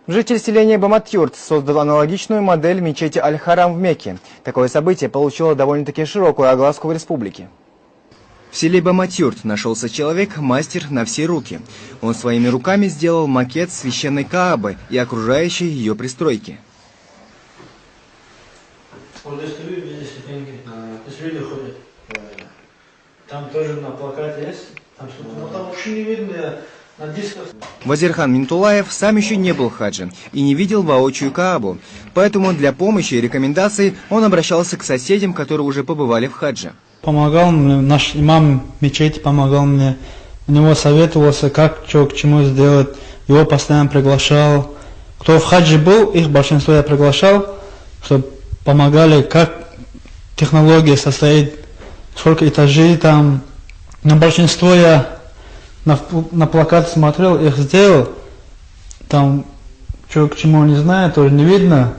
Житель селения Бамат-Юрт создал аналогичную модель мечети Аль-Харам в Мекке. Такое событие получило довольно-таки широкую огласку в республике. В селе Бамат-Юрт нашелся человек, мастер на все руки. Он своими руками сделал макет священной Каабы и окружающей ее пристройки. Там тоже на плакате есть. Там вообще не видно. Вазирхан Минтулаев сам еще не был в хадже и не видел воочию Каабу. Поэтому для помощи и рекомендаций он обращался к соседям, которые уже побывали в хадже. Помогал мне, наш имам мечети помогал мне. У него советовался, как, что, к чему сделать. Его постоянно приглашал. Кто в хадже был, их большинство я приглашал, чтобы помогали, как технология состоит, сколько этажей там. На большинство я на плакат смотрел, их сделал. Там, что к чему не знаю, тоже не видно.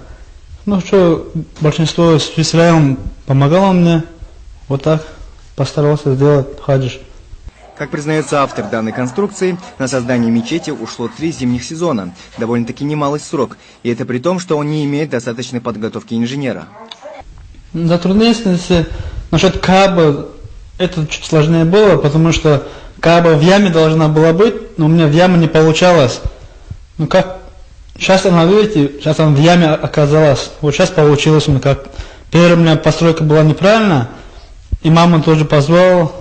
Ну что, большинство с Исраилом помогало мне. Вот так постарался сделать хадж. Как признается автор данной конструкции, на создание мечети ушло 3 зимних сезона. Довольно-таки немалый срок. И это при том, что он не имеет достаточной подготовки инженера. Затруднительности насчет Кааба, это чуть сложнее было, потому что Кааба в яме должна была быть, но у меня в яме не получалось. Ну как, сейчас она, видите, сейчас она в яме оказалась. Вот сейчас получилось у меня как. Первая у меня постройка была неправильная, и мама тоже позвал,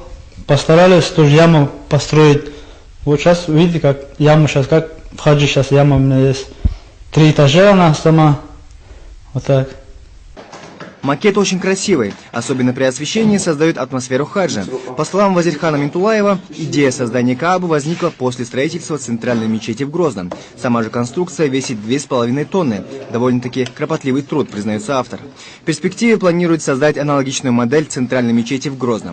постарались тоже яму построить. Вот сейчас, видите, как яма сейчас, как в хадже сейчас яма у меня есть. 3 этажа она сама, вот так. Макет очень красивый, особенно при освещении создает атмосферу хаджа. По словам Вазирхана Минтулаева, идея создания Каабы возникла после строительства центральной мечети в Грозном. Сама же конструкция весит 2,5 тонны. Довольно-таки кропотливый труд, признается автор. В перспективе планирует создать аналогичную модель центральной мечети в Грозном.